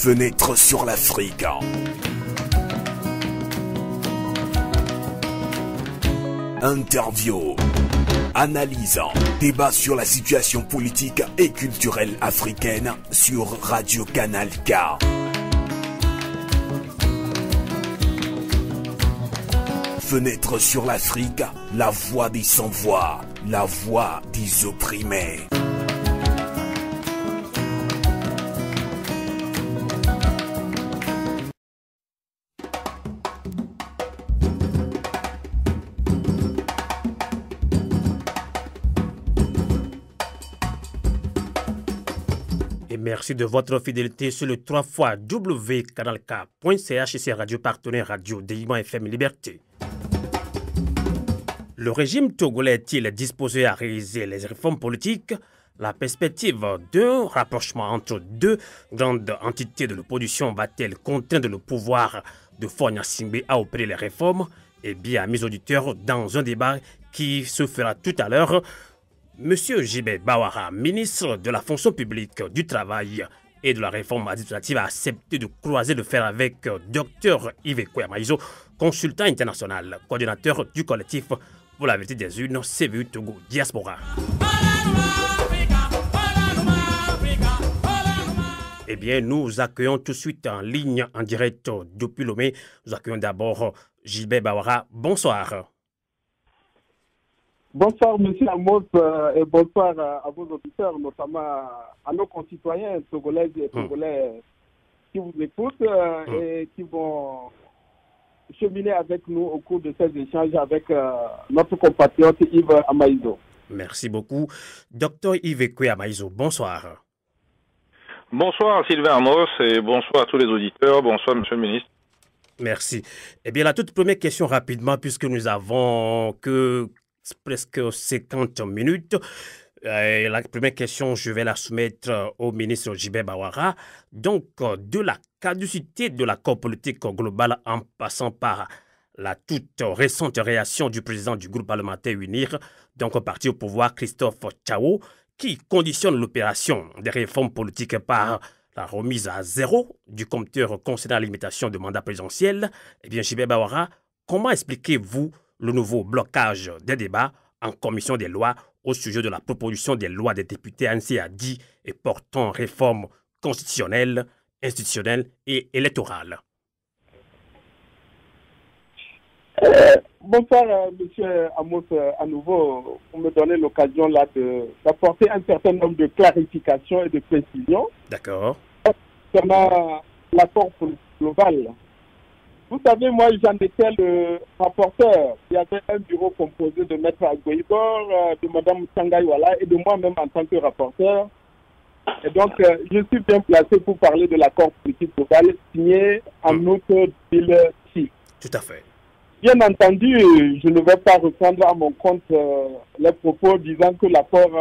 Fenêtre sur l'Afrique. Interview, analyse, débat sur la situation politique et culturelle africaine sur Radio Canal K. Fenêtre sur l'Afrique, la voix des sans-voix, la voix des opprimés. Merci de votre fidélité sur le 3xwcanalk.ch et ses radios partenaires Radio Déliman FM Liberté. Le régime togolais est-il disposé à réaliser les réformes politiques? La perspective d'un rapprochement entre deux grandes entités de l'opposition va-t-elle contraindre le pouvoir de Faure Gnassingbé à opérer les réformes? Eh bien, mes auditeurs, dans un débat qui se fera tout à l'heure, Monsieur J.B. Bawara, ministre de la fonction publique, du travail et de la réforme administrative, a accepté de croiser le fer avec Dr Yves Kouya-Maïzo, consultant international, coordinateur du collectif pour la vérité des urnes, CVU Togo Diaspora. Eh bien, nous accueillons tout de suite en ligne, en direct depuis Lomé. Nous accueillons d'abord J.B. Bawara. Bonsoir. Bonsoir, monsieur Amos, et bonsoir à vos auditeurs, notamment à nos concitoyens togolaises et togolais qui vous écoutent et qui vont cheminer avec nous au cours de ces échanges avec notre compatriote Yves Amaïzo. Merci beaucoup. Docteur Yves Kouya-Maïzo, bonsoir. Bonsoir Sylvain Amos et bonsoir à tous les auditeurs. Bonsoir, monsieur le ministre. Merci. Eh bien, la toute première question rapidement, puisque nous avons que presque 50 minutes. La première question, je vais la soumettre au ministre J.B. Bawara. Donc, de la caducité de l'accord politique global en passant par la toute récente réaction du président du groupe parlementaire UNIR, donc parti au pouvoir Christophe Tchao, qui conditionne l'opération des réformes politiques par la remise à zéro du compteur concernant la limitation de mandat présidentiel. Eh bien, J.B. Bawara, comment expliquez-vous le nouveau blocage des débats en commission des lois au sujet de la proposition des lois des députés ainsi dit et portant réforme constitutionnelle, institutionnelle et électorale? Bonsoir, monsieur Amos, à nouveau, pour me donner l'occasion là d'apporter un certain nombre de clarifications et de précisions. D'accord. Concernant l'accord global. Vous savez, moi, j'en étais le rapporteur. Il y avait un bureau composé de Maître Agboibor, de Mme Sangaïwala et de moi-même en tant que rapporteur. Et donc, je suis bien placé pour parler de l'accord politique global signé en août 2006. Tout à fait. Bien entendu, je ne vais pas reprendre à mon compte les propos disant que l'accord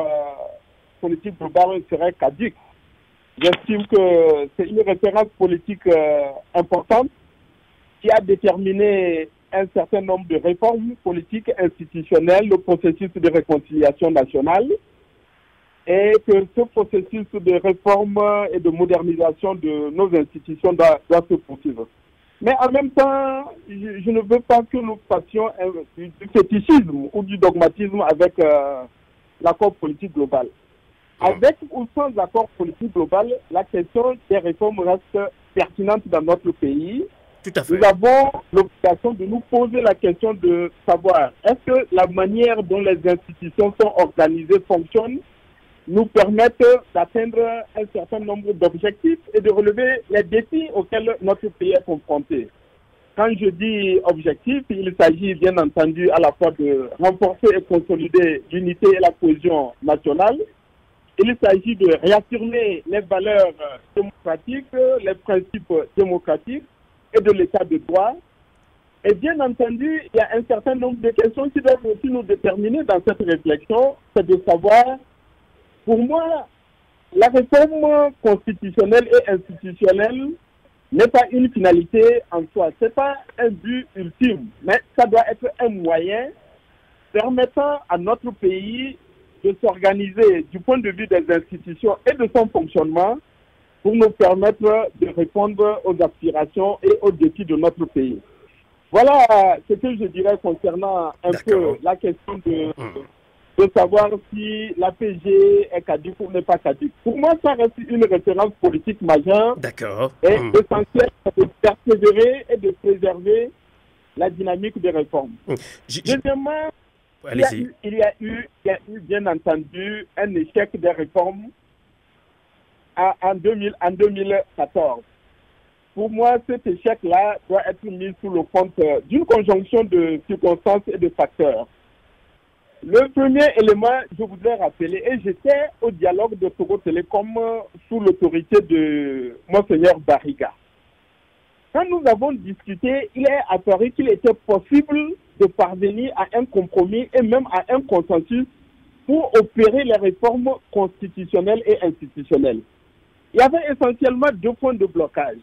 politique global serait caduc. J'estime que c'est une référence politique importante qui a déterminé un certain nombre de réformes politiques institutionnelles, le processus de réconciliation nationale, et que ce processus de réforme et de modernisation de nos institutions doit se poursuivre. Mais en même temps, je ne veux pas que nous fassions du fétichisme ou du dogmatisme avec l'accord politique global. Avec ou sans accord politique global, la question des réformes reste pertinente dans notre pays. Tout à fait. Nous avons l'obligation de nous poser la question de savoir est-ce que la manière dont les institutions sont organisées fonctionne nous permettent d'atteindre un certain nombre d'objectifs et de relever les défis auxquels notre pays est confronté. Quand je dis objectif, il s'agit bien entendu à la fois de renforcer et consolider l'unité et la cohésion nationale. Il s'agit de réaffirmer les valeurs démocratiques, les principes démocratiques et de l'état de droit. Et bien entendu, il y a un certain nombre de questions qui doivent aussi nous déterminer dans cette réflexion. C'est de savoir, pour moi, la réforme constitutionnelle et institutionnelle n'est pas une finalité en soi. Ce n'est pas un but ultime, mais ça doit être un moyen permettant à notre pays de s'organiser du point de vue des institutions et de son fonctionnement pour nous permettre de répondre aux aspirations et aux défis de notre pays. Voilà ce que je dirais concernant un peu la question de savoir si l'APG est caduque ou n'est pas caduque. Pour moi, ça reste une référence politique majeure et essentielle de persévérer et de préserver la dynamique des réformes. Deuxièmement, il y a eu bien entendu un échec des réformes en 2014. Pour moi, cet échec-là doit être mis sous le compte d'une conjonction de circonstances et de facteurs. Le premier élément, je voudrais rappeler, et j'étais au dialogue de Togo Télécom sous l'autorité de Monseigneur Bariga. Quand nous avons discuté, il est apparu qu'il était possible de parvenir à un compromis et même à un consensus pour opérer les réformes constitutionnelles et institutionnelles. Il y avait essentiellement 2 points de blocage.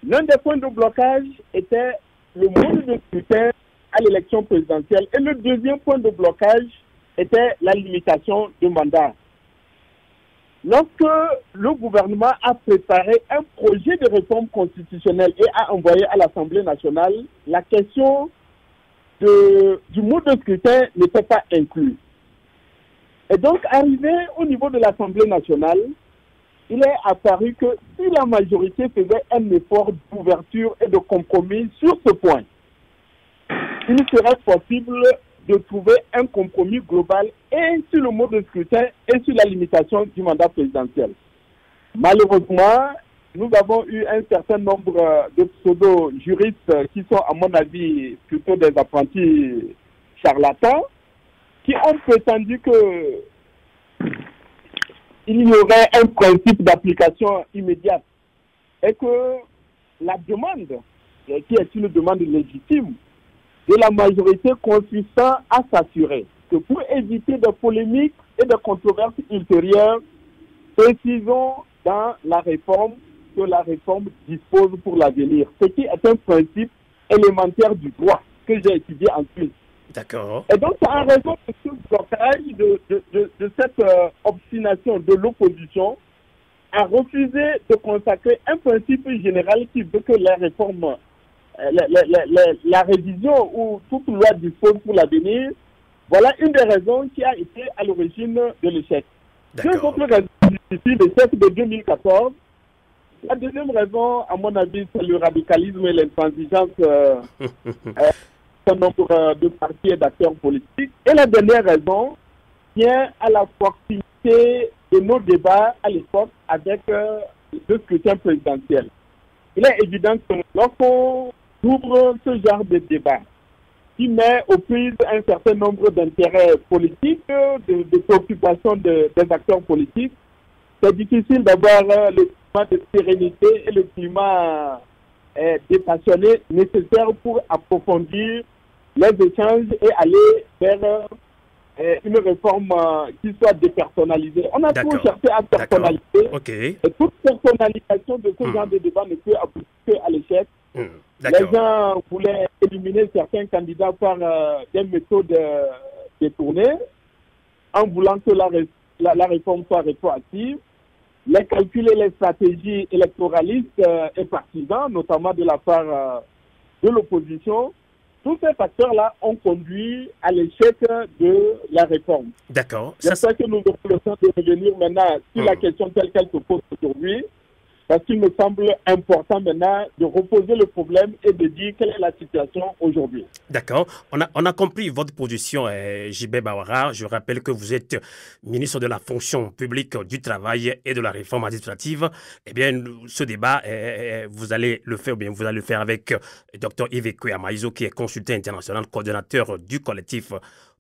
L'un des points de blocage était le mode de scrutin à l'élection présidentielle et le deuxième point de blocage était la limitation du mandat. Lorsque le gouvernement a préparé un projet de réforme constitutionnelle et a envoyé à l'Assemblée nationale, la question du mode de scrutin n'était pas inclus. Et donc, arrivé au niveau de l'Assemblée nationale, il est apparu que si la majorité faisait un effort d'ouverture et de compromis sur ce point, il serait possible de trouver un compromis global et sur le mode de scrutin et sur la limitation du mandat présidentiel. Malheureusement, nous avons eu un certain nombre de pseudo-juristes qui sont, à mon avis, plutôt des apprentis charlatans, qui ont prétendu que il y aurait un principe d'application immédiate et que la demande, qui est une demande légitime, de la majorité consistant à s'assurer que pour éviter de polémiques et de controverses ultérieures, précisons dans la réforme que la réforme dispose pour l'avenir, ce qui est un principe élémentaire du droit que j'ai étudié en Suisse. D'accord. Et donc, en raison de ce blocage, de cette obstination de l'opposition, a refusé de consacrer un principe général qui veut que les réformes, la révision ou toute loi dispose pour l'avenir. Voilà une des raisons qui a été à l'origine de l'échec. Deux autres raisons justifient l'échec de 2014. La deuxième raison, à mon avis, c'est le radicalisme et l'intransigeance d'un nombre de partis et d'acteurs politiques. Et la dernière raison tient à la proximité de nos débats à l'époque avec le scrutin présidentiel. Il est évident que lorsqu'on ouvre ce genre de débat qui met aux prises un certain nombre d'intérêts politiques, de préoccupations des acteurs politiques, c'est difficile d'avoir le climat de sérénité et le climat dépassionné nécessaire pour approfondir les échanges et aller vers une réforme qui soit dépersonnalisée. On a toujours cherché à personnaliser. Et toute personnalisation de ce genre de débat ne peut aboutir qu'à l'échec. Les gens voulaient éliminer certains candidats par des méthodes détournées en voulant que la réforme soit rétroactive. Les calculs et les stratégies électoralistes et partisans, notamment de la part de l'opposition, tous ces facteurs-là ont conduit à l'échec de la réforme. D'accord. J'espère que nous aurons le temps de revenir maintenant sur la question telle qu'elle se pose aujourd'hui, parce qu'il me semble important maintenant de reposer le problème et de dire quelle est la situation aujourd'hui. D'accord. On a compris votre position, J.B. Bawara. Je rappelle que vous êtes ministre de la fonction publique, du travail et de la réforme administrative. Eh bien, ce débat, vous allez le faire, ou bien vous allez le faire avec Dr Yves Ekuye-Amaïso, qui est consultant international, coordonnateur du collectif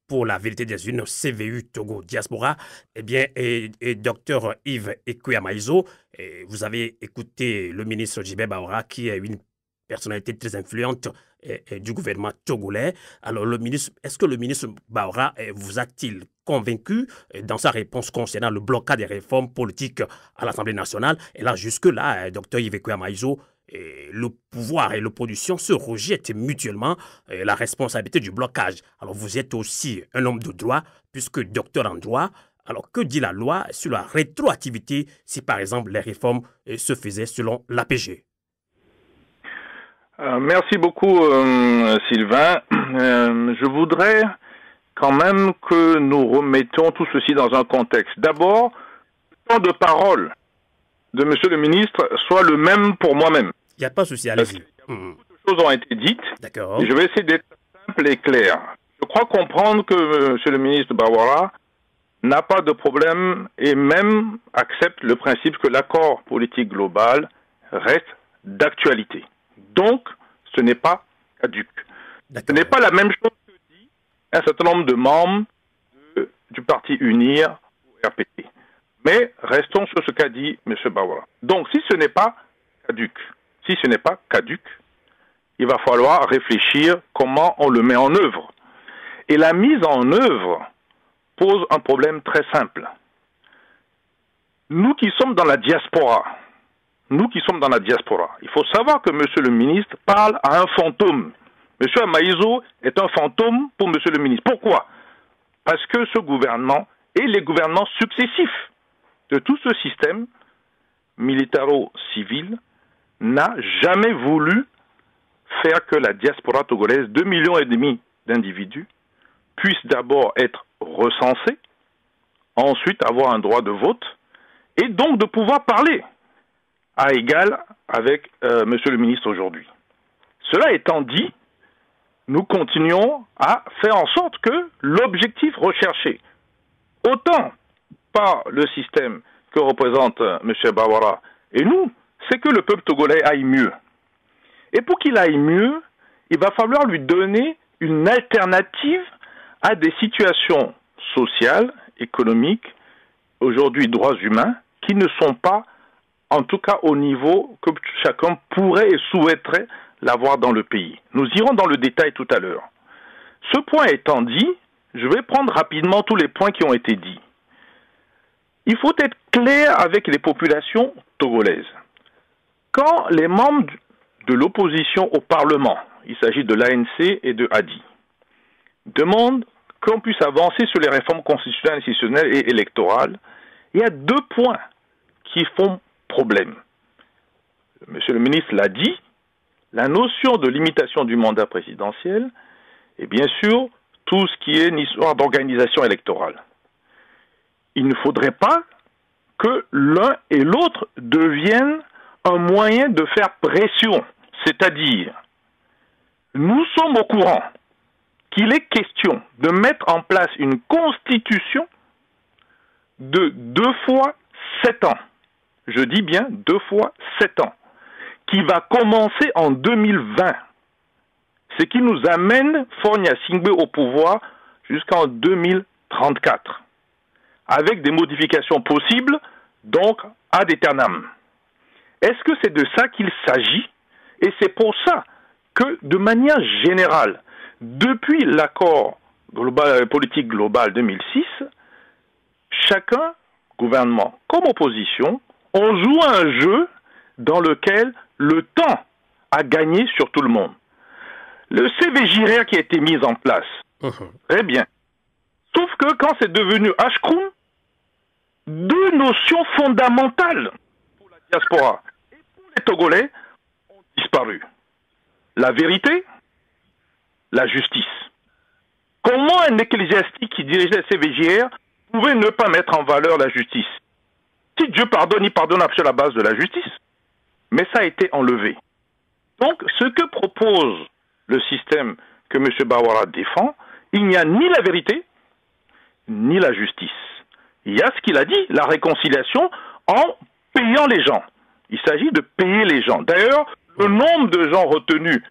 pour la vérité des urnes, CVU Togo Diaspora. Eh bien, et Dr Yves Ekuye-Amaïso, vous avez écouté le ministre J.B. Bawara, qui est une personnalité très influente du gouvernement togolais. Alors, est-ce que le ministre Bawara vous a-t-il convaincu dans sa réponse concernant le blocage des réformes politiques à l'Assemblée nationale? Et là, jusque-là, Dr Yves Ekuye-Amaïso, le pouvoir et l'opposition se rejettent mutuellement la responsabilité du blocage. Alors, vous êtes aussi un homme de droit, puisque docteur en droit. Alors, que dit la loi sur la rétroactivité si, par exemple, les réformes se faisaient selon l'APG? Merci beaucoup, Sylvain. Je voudrais quand même que nous remettons tout ceci dans un contexte. D'abord, le temps de parole de Monsieur le ministre soit le même pour moi-même. Il n'y a pas de souci, allez-y. Beaucoup de choses ont été dites. D'accord. Et je vais essayer d'être simple et clair. Je crois comprendre que Monsieur le ministre Bawara n'a pas de problème et même accepte le principe que l'accord politique global reste d'actualité. Donc, ce n'est pas caduc. Ce n'est pas la même chose que dit un certain nombre de membres du parti UNIR ou RPT. Mais restons sur ce qu'a dit M. Bawara. Donc, si ce n'est pas caduc, il va falloir réfléchir comment on le met en œuvre. Et la mise en œuvre pose un problème très simple. Nous qui sommes dans la diaspora, il faut savoir que Monsieur le ministre parle à un fantôme. Monsieur Amaïzo est un fantôme pour Monsieur le ministre. Pourquoi? Parce que ce gouvernement et les gouvernements successifs de tout ce système militaro-civil n'a jamais voulu faire que la diaspora togolaise, 2,5 millions d'individus, puisse d'abord être recensés, ensuite avoir un droit de vote, et donc de pouvoir parler à égal avec Monsieur le ministre aujourd'hui. Cela étant dit, nous continuons à faire en sorte que l'objectif recherché, autant par le système que représente M. Bawara et nous, c'est que le peuple togolais aille mieux. Et pour qu'il aille mieux, il va falloir lui donner une alternative à des situations sociales, économiques, aujourd'hui droits humains, qui ne sont pas, en tout cas au niveau que chacun pourrait et souhaiterait l'avoir dans le pays. Nous irons dans le détail tout à l'heure. Ce point étant dit, je vais prendre rapidement tous les points qui ont été dits. Il faut être clair avec les populations togolaises. Quand les membres de l'opposition au Parlement, il s'agit de l'ANC et de Hadi, demandent qu'on puisse avancer sur les réformes constitutionnelles, institutionnelles et électorales, il y a 2 points qui font problème. Monsieur le ministre l'a dit, la notion de limitation du mandat présidentiel et bien sûr tout ce qui est une histoire d'organisation électorale. Il ne faudrait pas que l'un et l'autre deviennent un moyen de faire pression. C'est-à-dire, nous sommes au courant qu'il est question de mettre en place une constitution de 2 fois 7 ans. Je dis bien 2 fois 7 ans. Qui va commencer en 2020. Ce qui nous amène Fornia Singbe au pouvoir jusqu'en 2034. Avec des modifications possibles, donc ad aeternam. Est-ce que c'est de ça qu'il s'agit? Et c'est pour ça que, de manière générale, depuis l'accord politique global 2006, chacun, gouvernement comme opposition, on joue à un jeu dans lequel le temps a gagné sur tout le monde. Le CVJR qui a été mis en place, très bien. Sauf que quand c'est devenu Ashkroum, 2 notions fondamentales pour la diaspora et pour les Togolais ont disparu. La vérité, la justice. Comment un ecclésiastique qui dirigeait le CVJR pouvait ne pas mettre en valeur la justice? Si Dieu pardonne, il pardonne sur la base de la justice. Mais ça a été enlevé. Donc, ce que propose le système que M. Bawara défend, il n'y a ni la vérité, ni la justice. Il y a ce qu'il a dit, la réconciliation en payant les gens. Il s'agit de payer les gens. D'ailleurs, le nombre de gens retenus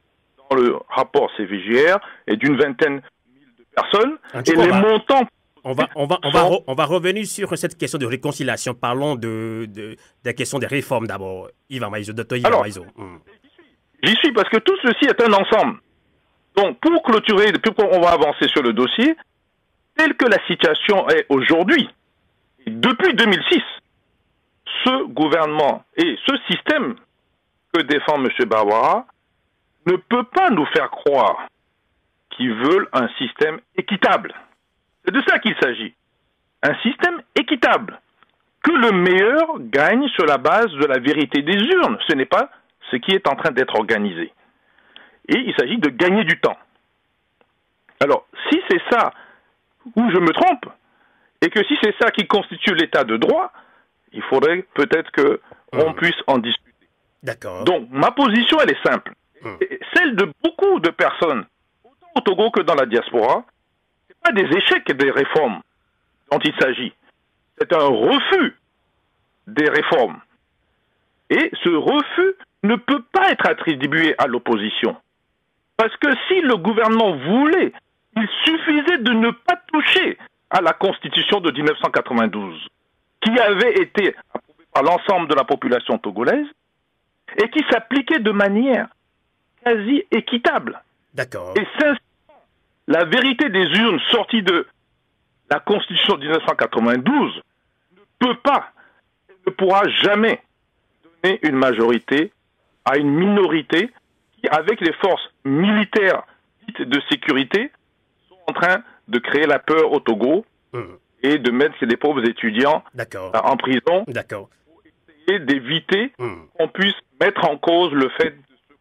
dans le rapport CVJR est d'une 20aine de personnes. Et les montants... On va revenir sur cette question de réconciliation. Parlons de la question des réformes d'abord. Yvan Maïzo, Dr. Yvan Maïzo. J'y suis parce que tout ceci est un ensemble. Donc, pour clôturer, on va avancer sur le dossier, tel que la situation est aujourd'hui, depuis 2006, ce gouvernement et ce système que défend M. Bawara ne peut pas nous faire croire qu'ils veulent un système équitable. C'est de ça qu'il s'agit. un système équitable. Que le meilleur gagne sur la base de la vérité des urnes. Ce n'est pas ce qui est en train d'être organisé. Et il s'agit de gagner du temps. Alors, si c'est ça où je me trompe, et que si c'est ça qui constitue l'état de droit, il faudrait peut-être qu'on puisse en discuter. D'accord. Donc, ma position, elle est simple. Celle de beaucoup de personnes, autant au Togo que dans la diaspora, ce n'est pas des échecs des réformes dont il s'agit. C'est un refus des réformes. Et ce refus ne peut pas être attribué à l'opposition. Parce que si le gouvernement voulait, il suffisait de ne pas toucher à la Constitution de 1992, qui avait été approuvée par l'ensemble de la population togolaise et qui s'appliquait de manière quasi équitable. D'accord. Et sincèrement, la vérité des urnes sorties de la Constitution de 1992 ne peut pas, ne pourra jamais donner une majorité à une minorité qui, avec les forces militaires dites de sécurité, sont en train de créer la peur au Togo et de mettre les pauvres étudiants en prison pour essayer d'éviter qu'on puisse mettre en cause le fait de se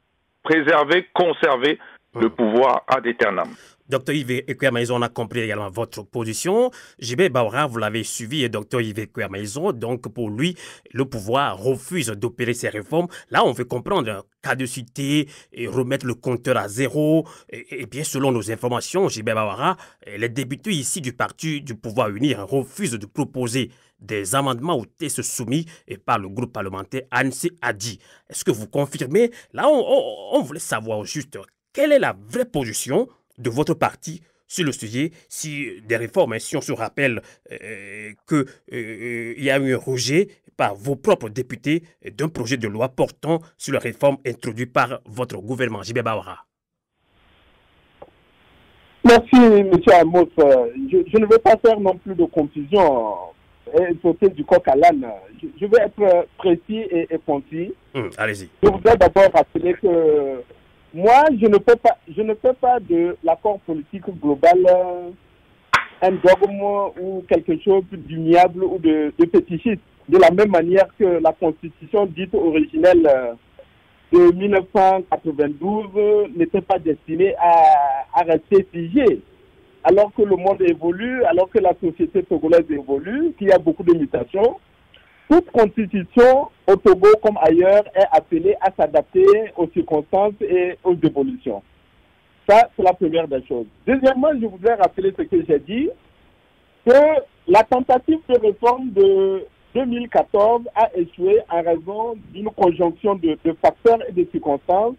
préserver, conserver le pouvoir ad aeternam. Docteur Yves Ekwia-Maison, on a compris également votre position. JB Baora, vous l'avez suivi, et Docteur Yves Ekwia-Maison, donc pour lui, le pouvoir refuse d'opérer ces réformes. Là, on veut comprendre caducité et remettre le compteur à zéro. Et bien, selon nos informations, JB Baora, les députés ici du parti du pouvoir unir refusent de proposer des amendements aux textes soumis et par le groupe parlementaire Annecy Adi. Est-ce que vous confirmez? Là, on voulait savoir juste quelle est la vraie position de votre parti sur le sujet, si des réformes, si on se rappelle qu'il y a eu un rejet par vos propres députés d'un projet de loi portant sur les réformes introduites par votre gouvernement. JB Baora. Merci, M. Amos. Je ne veux pas faire non plus de confusion et sauter du coq à l'âne. Je vais être précis et concis. Allez-y. Je voudrais d'abord rappeler que moi, je ne fais pas de l'accord politique global un dogme ou quelque chose d'ignoble ou de fétichiste. De la même manière que la constitution dite originelle de 1992 n'était pas destinée à rester figée. Alors que le monde évolue, alors que la société togolaise évolue, qu'il y a beaucoup de mutations, toute constitution au Togo comme ailleurs est appelée à s'adapter aux circonstances et aux évolutions. Ça, c'est la première des choses. Deuxièmement, je voudrais rappeler ce que j'ai dit, que la tentative de réforme de 2014 a échoué en raison d'une conjonction de facteurs et de circonstances.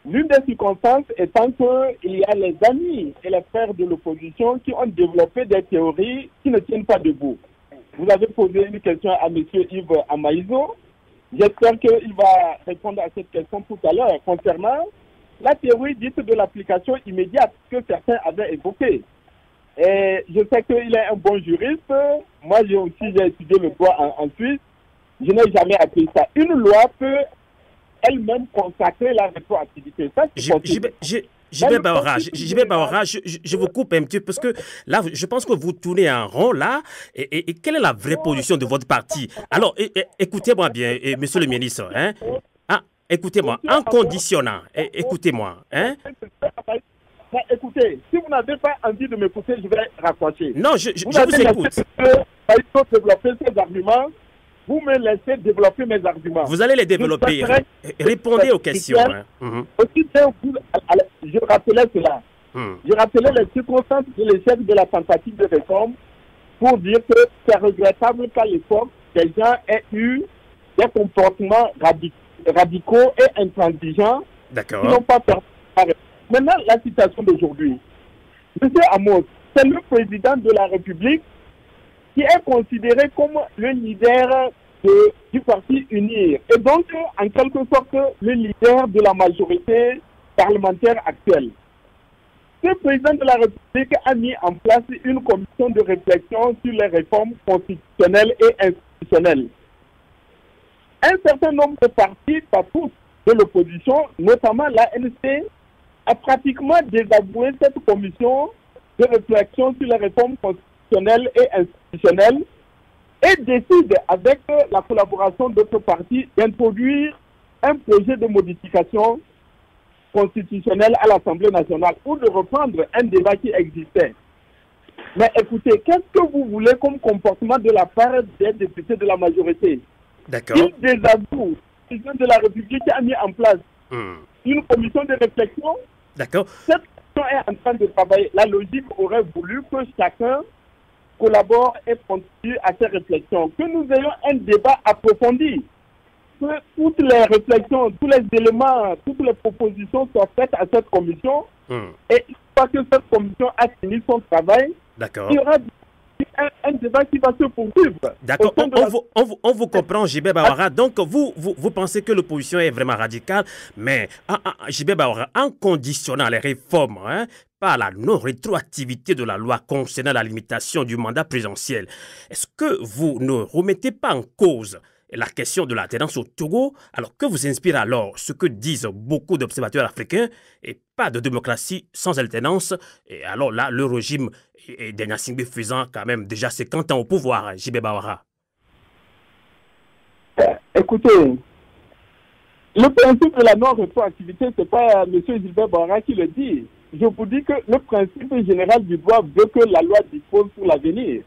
L'une des circonstances étant qu'il y a les amis et les frères de l'opposition qui ont développé des théories qui ne tiennent pas debout. Vous avez posé une question à M. Yves Amaïzo. J'espère qu'il va répondre à cette question tout à l'heure concernant la théorie dite de l'application immédiate que certains avaient évoquée. Et je sais qu'il est un bon juriste. Moi, j'ai étudié le droit en Suisse. Je n'ai jamais appris ça. Une loi peut elle-même consacrer la rétroactivité. Ça, JB Baora, je vous coupe un petit peu parce que là, je pense que vous tournez en rond là. Et quelle est la vraie position de votre parti? Alors, écoutez-moi bien, monsieur le ministre. Hein? Ah, écoutez-moi, en conditionnant, écoutez-moi. Hein? Écoutez, si vous n'avez pas envie de m'écouter, je vais raccrocher. Non, je vous écoute. Il faut développer ses arguments. Vous me laissez développer mes arguments. Vous allez les développer. Répondez aux questions. Aussi, je rappelais cela. Je rappelais les circonstances de l'échec de la tentative de réforme pour dire que c'est regrettable qu'à l'époque, des gens aient eu des comportements radicaux et intransigeants qui n'ont pas permis. Maintenant, la situation d'aujourd'hui. Monsieur Amos, c'est le président de la République qui est considéré comme le leader du parti UNIR et donc en quelque sorte le leader de la majorité parlementaire actuelle. Le président de la République a mis en place une commission de réflexion sur les réformes constitutionnelles et institutionnelles. Un certain nombre de partis, pas tous, de l'opposition, notamment l'ANC, a pratiquement désavoué cette commission de réflexion sur les réformes constitutionnelles fonctionnelle et institutionnelle et décide, avec la collaboration d'autres partis, d'introduire un projet de modification constitutionnelle à l'Assemblée nationale ou de reprendre un débat qui existait. Mais écoutez, qu'est-ce que vous voulez comme comportement de la part des députés de la majorité? D'accord. Ils désavouent le président de la République qui a mis en place une commission de réflexion. D'accord. Cette commission est en train de travailler. La logique aurait voulu que chacun collabore et contribue à ces réflexions. Que nous ayons un débat approfondi. Que toutes les réflexions, tous les éléments, toutes les propositions soient faites à cette commission. Et une fois que cette commission a fini son travail, il y aura un débat qui va se poursuivre. D'accord, on vous comprend, JB Bawara. Donc, vous pensez que l'opposition est vraiment radicale, mais JB Bawara, en conditionnant les réformes par la non-rétroactivité de la loi concernant la limitation du mandat présidentiel, est-ce que vous ne remettez pas en cause la question de l'alternance au Togo, alors que vous inspire alors ce que disent beaucoup d'observateurs africains, et pas de démocratie sans alternance, et alors là, le régime des Gnassingbé faisant quand même déjà 50 ans au pouvoir, JB Bawara? Écoutez, le principe de la non-rétroactivité, ce n'est pas M. Gilbert Bawara qui le dit. Je vous dis que le principe général du droit veut que la loi dispose pour l'avenir.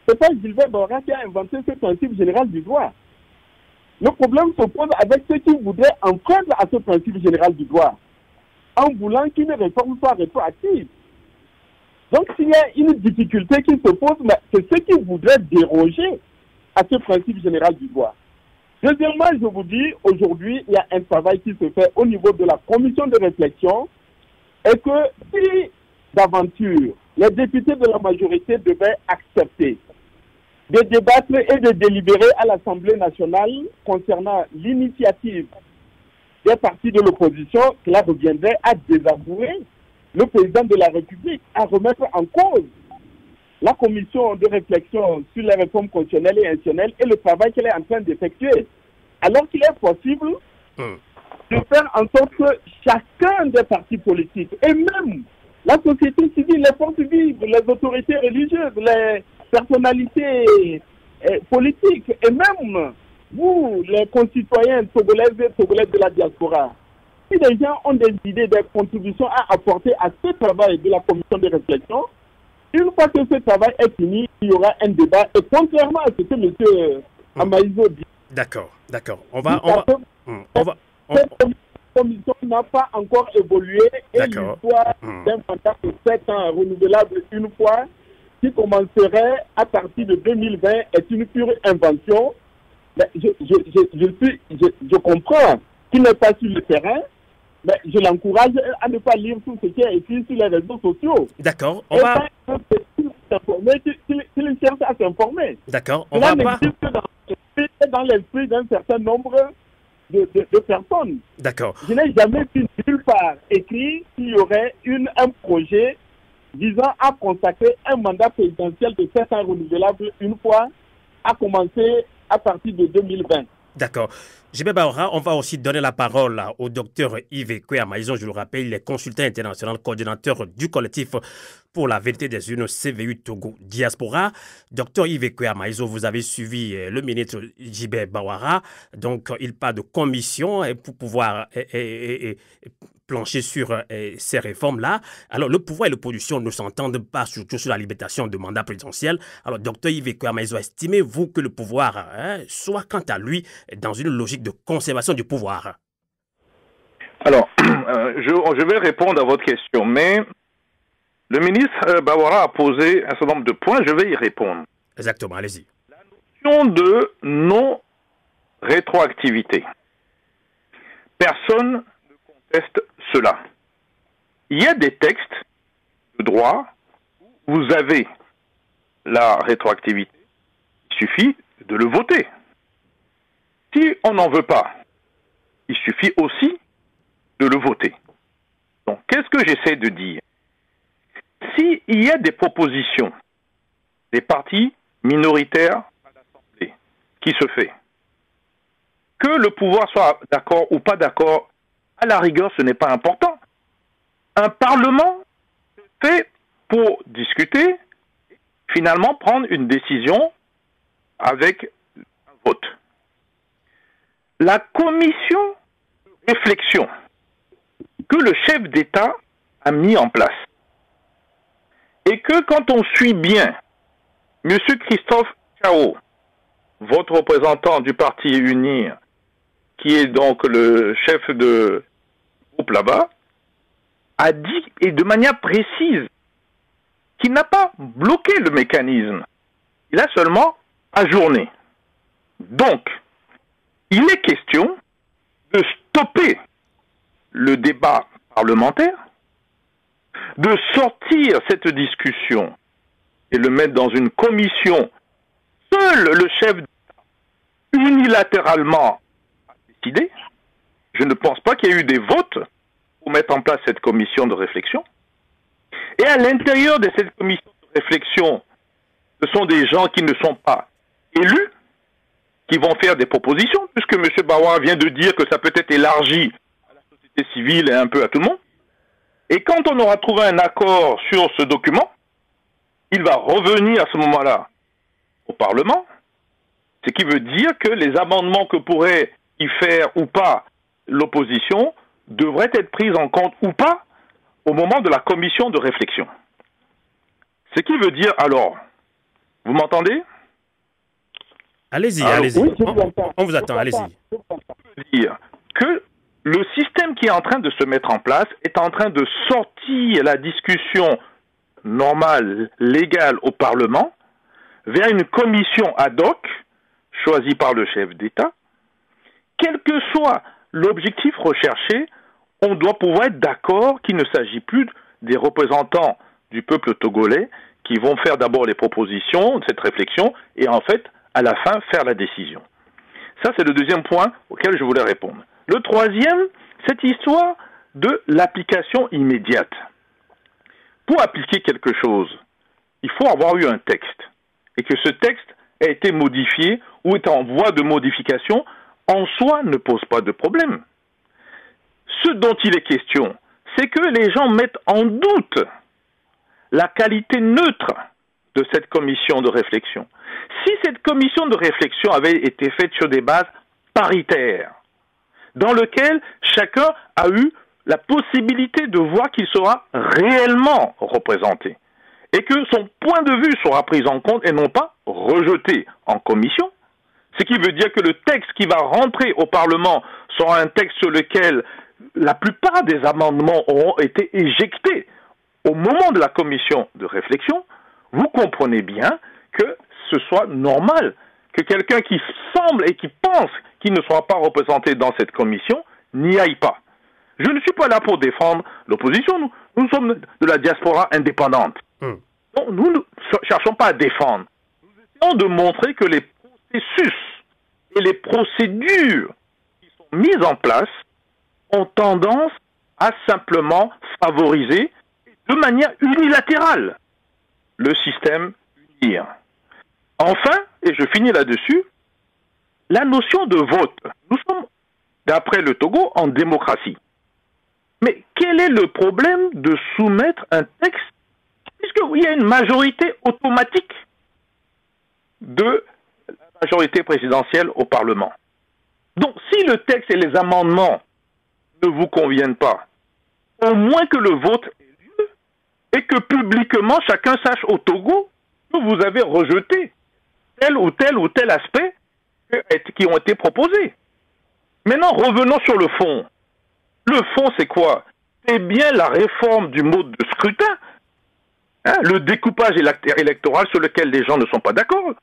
Ce n'est pas Gilbert Bawara qui a inventé ce principe général du droit. Le problème se pose avec ceux qui voudraient enfreindre à ce principe général du droit, en voulant qu'une réforme soit rétroactive. Donc, s'il y a une difficulté qui se pose, c'est ceux qui voudraient déroger à ce principe général du droit. Deuxièmement, je vous dis, aujourd'hui, il y a un travail qui se fait au niveau de la commission de réflexion, et que si, d'aventure, les députés de la majorité devaient accepter de débattre et de délibérer à l'Assemblée nationale concernant l'initiative des partis de l'opposition, cela reviendrait à désavouer le président de la République, à remettre en cause la commission de réflexion sur les réformes constitutionnelles et institutionnelles et le travail qu'elle est en train d'effectuer. Alors qu'il est possible de faire en sorte que chacun des partis politiques, et même la société civile, les forces vives, les autorités religieuses, les personnalités politiques, et même vous, les concitoyens togolaises et togolais de la diaspora, si les gens ont des idées, des contributions à apporter à ce travail de la commission de réflexion, une fois que ce travail est fini, il y aura un débat. Et contrairement à ce que M. Amaïzo dit, d'accord. Cette commission n'a pas encore évolué et l'histoire d'un mandat de 7 ans renouvelable une fois qui commencerait à partir de 2020 est une pure invention. Mais je comprends qu'il n'est pas sur le terrain, mais je l'encourage à ne pas lire tout ce qui est écrit sur les réseaux sociaux. D'accord, qu'il cherche à s'informer. D'accord, on Cela va pas... dans l'esprit d'un certain nombre de personnes. D'accord. Je n'ai jamais vu nulle part écrit qu'il y aurait un projet visant à consacrer un mandat présidentiel de 7 ans renouvelable une fois, à commencer à partir de 2020. D'accord. JB Bawara, on va aussi donner la parole au docteur Yves Kwea-Maïzon, je le rappelle, il est consultant international, coordinateur du collectif pour la vérité des urnes CVU Togo Diaspora. Docteur Yves Kwea-Maïzon, vous avez suivi le ministre JB Bawara, donc il parle de commission pour pouvoir plancher sur ces réformes-là. Alors, le pouvoir et l'opposition ne s'entendent pas surtout sur la limitation de mandat présidentiel. Alors, docteur Yves Kwea-Maïzon, estimez-vous que le pouvoir soit, quant à lui, dans une logique de conservation du pouvoir? Alors, je vais répondre à votre question, mais le ministre Bawara a posé un certain nombre de points, je vais y répondre. Exactement, allez-y. La notion de non-rétroactivité. Personne ne conteste cela. Il y a des textes de droit où vous avez la rétroactivité. Il suffit de le voter. Si on n'en veut pas, il suffit aussi de le voter. Donc, qu'est-ce que j'essaie de dire? S'il y a des propositions des partis minoritaires à l'Assemblée qui se fait, que le pouvoir soit d'accord ou pas d'accord, à la rigueur, ce n'est pas important. Un parlement est fait pour discuter, finalement prendre une décision avec un vote. La commission de réflexion que le chef d'État a mis en place, et que quand on suit bien M. Christophe Chao, votre représentant du parti UNIR, qui est donc le chef de groupe là-bas, a dit, et de manière précise, qu'il n'a pas bloqué le mécanisme. Il a seulement ajourné. Donc, il est question de stopper le débat parlementaire, de sortir cette discussion et le mettre dans une commission. Seul le chef d'État, unilatéralement, a décidé. Je ne pense pas qu'il y ait eu des votes pour mettre en place cette commission de réflexion. Et à l'intérieur de cette commission de réflexion, ce sont des gens qui ne sont pas élus, qui vont faire des propositions, puisque M. Bawara vient de dire que ça peut être élargi à la société civile et un peu à tout le monde. Et quand on aura trouvé un accord sur ce document, il va revenir à ce moment-là au Parlement, ce qui veut dire que les amendements que pourrait y faire ou pas l'opposition devraient être pris en compte ou pas au moment de la commission de réflexion. Ce qui veut dire alors, vous m'entendez? Allez-y, Alors, allez-y. oui, On vous attend, allez-y. Ça veut dire que le système qui est en train de se mettre en place est en train de sortir la discussion normale, légale au Parlement, vers une commission ad hoc, choisie par le chef d'État. Quel que soit l'objectif recherché, on doit pouvoir être d'accord qu'il ne s'agit plus des représentants du peuple togolais qui vont faire d'abord les propositions de cette réflexion et en fait, à la fin, faire la décision. Ça, c'est le deuxième point auquel je voulais répondre. Le troisième, cette histoire de l'application immédiate. Pour appliquer quelque chose, il faut avoir eu un texte et que ce texte a été modifié ou est en voie de modification, en soi ne pose pas de problème. Ce dont il est question, c'est que les gens mettent en doute la qualité neutre de cette commission de réflexion. Si cette commission de réflexion avait été faite sur des bases paritaires, dans lesquelles chacun a eu la possibilité de voir qu'il sera réellement représenté, et que son point de vue sera pris en compte et non pas rejeté en commission, ce qui veut dire que le texte qui va rentrer au Parlement sera un texte sur lequel la plupart des amendements auront été éjectés au moment de la commission de réflexion, vous comprenez bien que ce soit normal que quelqu'un qui semble et qui pense qu'il ne sera pas représenté dans cette commission n'y aille pas. Je ne suis pas là pour défendre l'opposition, nous sommes de la diaspora indépendante. Donc, nous ne cherchons pas à défendre. Nous essayons de montrer que les processus et les procédures qui sont mises en place ont tendance à simplement favoriser de manière unilatérale le système UNIR. Enfin, et je finis là-dessus, la notion de vote. Nous sommes, d'après le Togo, en démocratie. Mais quel est le problème de soumettre un texte, puisqu'il y a une majorité automatique de la majorité présidentielle au Parlement. Donc, si le texte et les amendements ne vous conviennent pas, au moins que le vote ait lieu et que publiquement chacun sache au Togo que vous avez rejeté tel ou tel aspect qui ont été proposés. Maintenant, revenons sur le fond. Le fond, c'est quoi? C'est bien la réforme du mode de scrutin, le découpage électoral sur lequel les gens ne sont pas d'accord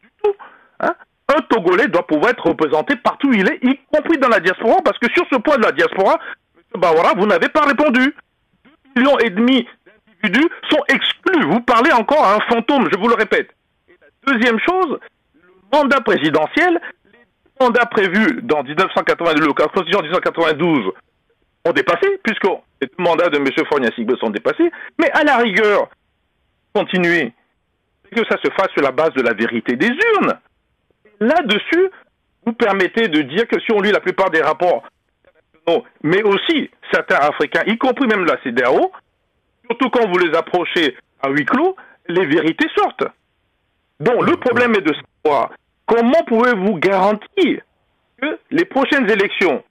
du tout. Un Togolais doit pouvoir être représenté partout où il est, y compris dans la diaspora, parce que sur ce point de la diaspora, M. Bawara, vous n'avez pas répondu. 2,5 millions d'individus sont exclus. Vous parlez encore à un fantôme, je vous le répète. Et la deuxième chose, le mandat présidentiel, les mandats prévus dans 1992, la Constitution de 1992 ont dépassé, puisque les deux mandats de M. Faure Gnassingbé sont dépassés, mais à la rigueur, continuer, que ça se fasse sur la base de la vérité des urnes. Là-dessus, vous permettez de dire que si on lit la plupart des rapports internationaux, mais aussi certains Africains, y compris même la CEDEAO, surtout quand vous les approchez à huis clos, les vérités sortent. Donc le problème est de savoir comment pouvez-vous garantir que les prochaines élections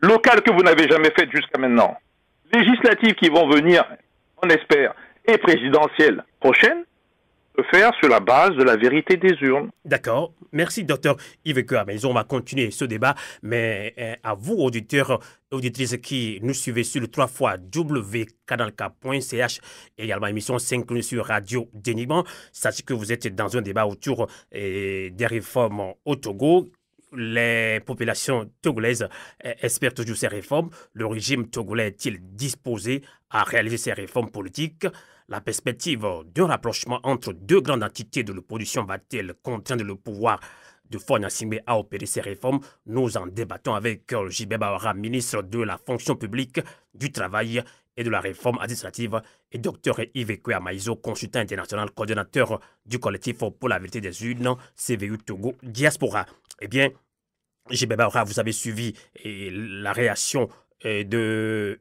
locales que vous n'avez jamais faites jusqu'à maintenant, législatives qui vont venir, on espère, et présidentielles prochaines, se faire sur la base de la vérité des urnes. D'accord. Merci, docteur Yves Maison. On va continuer ce débat, mais à vous, auditeurs, auditrices qui nous suivez sur le 3xwcanalk.ch et également émission synchronisée sur Radio Déniban, sachez que vous êtes dans un débat autour des réformes au Togo. Les populations togolaises espèrent toujours ces réformes. Le régime togolais est-il disposé à réaliser ces réformes politiques? La perspective d'un rapprochement entre deux grandes entités de l'opposition va-t-elle contraindre le pouvoir de Faure Gnassingbé à opérer ces réformes? Nous en débattons avec J.B. Bahora, ministre de la fonction publique, du travail et de la réforme administrative, et Dr Yves Maïzo, consultant international, coordonnateur du collectif pour la vérité des urnes, CVU Togo Diaspora. Eh bien, J.B. Bahora, vous avez suivi la réaction du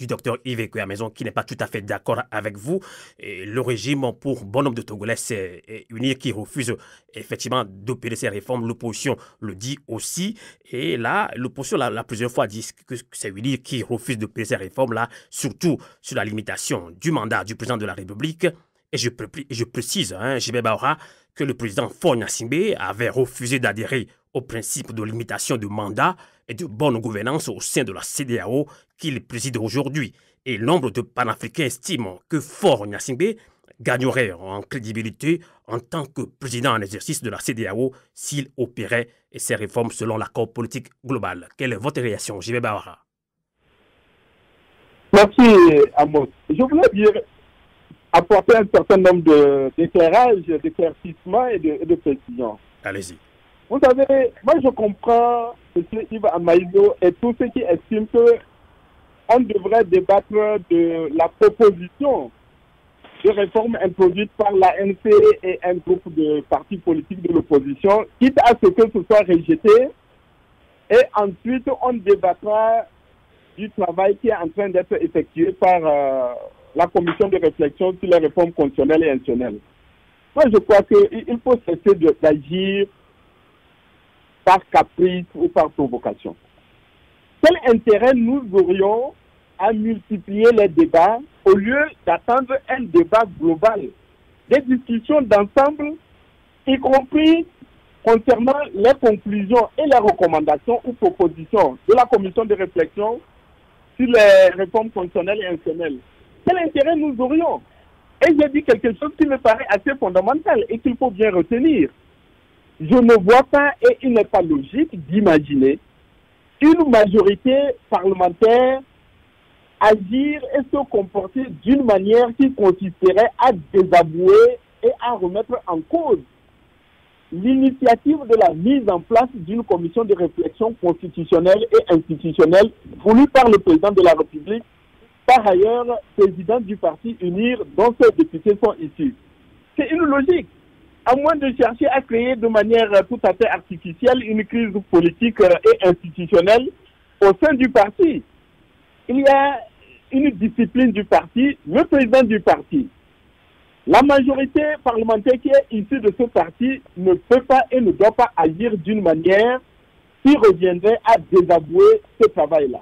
docteur Yves Maison, qui n'est pas tout à fait d'accord avec vous. Le régime, pour bon nombre de Togolais, c'est unir qui refuse effectivement d'opérer ces réformes. L'opposition le dit aussi. Et là, l'opposition l'a plusieurs fois dit que c'est unir qui refuse d'opérer ces réformes-là, surtout sur la limitation du mandat du président de la République. Et je précise, J.B. Bahora, que le président Faure Gnassingbé avait refusé d'adhérer au principe de limitation de mandat et de bonne gouvernance au sein de la CEDEAO qu'il préside aujourd'hui. Et nombre de panafricains estiment que Faure Gnassingbé gagnerait en crédibilité en tant que président en exercice de la CEDEAO s'il opérait ces réformes selon l'accord politique global. Quelle est votre réaction, J.B. Bahora? Merci, Amos. Je voulais dire, apporter un certain nombre d'éclairages, d'éclaircissements et de précisions. Allez-y. Vous savez, moi je comprends M. Yves Maïzo et tous ceux qui estiment qu'on devrait débattre de la proposition de réforme introduite par l'ANC et un groupe de partis politiques de l'opposition, quitte à ce que ce soit rejeté, et ensuite on débattra du travail qui est en train d'être effectué par la commission de réflexion sur les réformes constitutionnelles et institutionnelles. Moi je crois qu'il faut cesser d'agir par caprice ou par provocation. Quel intérêt nous aurions à multiplier les débats au lieu d'attendre un débat global, des discussions d'ensemble, y compris concernant les conclusions et les recommandations ou propositions de la commission de réflexion sur les réformes constitutionnelles et institutionnelles. Quel intérêt nous aurions? Et j'ai dit quelque chose qui me paraît assez fondamental et qu'il faut bien retenir. Je ne vois pas, et il n'est pas logique d'imaginer une majorité parlementaire agir et se comporter d'une manière qui consisterait à désavouer et à remettre en cause l'initiative de la mise en place d'une commission de réflexion constitutionnelle et institutionnelle voulue par le président de la République, par ailleurs président du parti UNIR dont ces députés sont issus. C'est une logique. À moins de chercher à créer de manière tout à fait artificielle une crise politique et institutionnelle au sein du parti. Il y a une discipline du parti, le président du parti. La majorité parlementaire qui est issue de ce parti ne peut pas et ne doit pas agir d'une manière qui reviendrait à désavouer ce travail-là.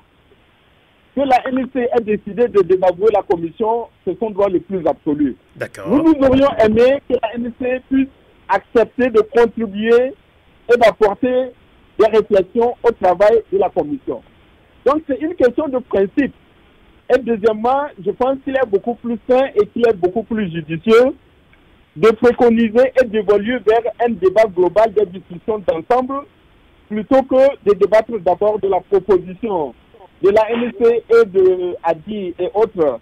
Que la NEC ait décidé de désavouer la commission, c'est son droit le plus absolu. Nous aurions aimé que la NEC puisse accepter de contribuer et d'apporter des réflexions au travail de la commission. Donc c'est une question de principe. Et deuxièmement, je pense qu'il est beaucoup plus sain et qu'il est beaucoup plus judicieux de préconiser et d'évoluer vers un débat global des discussions d'ensemble plutôt que de débattre d'abord de la proposition de la NEC et de ADI et autres,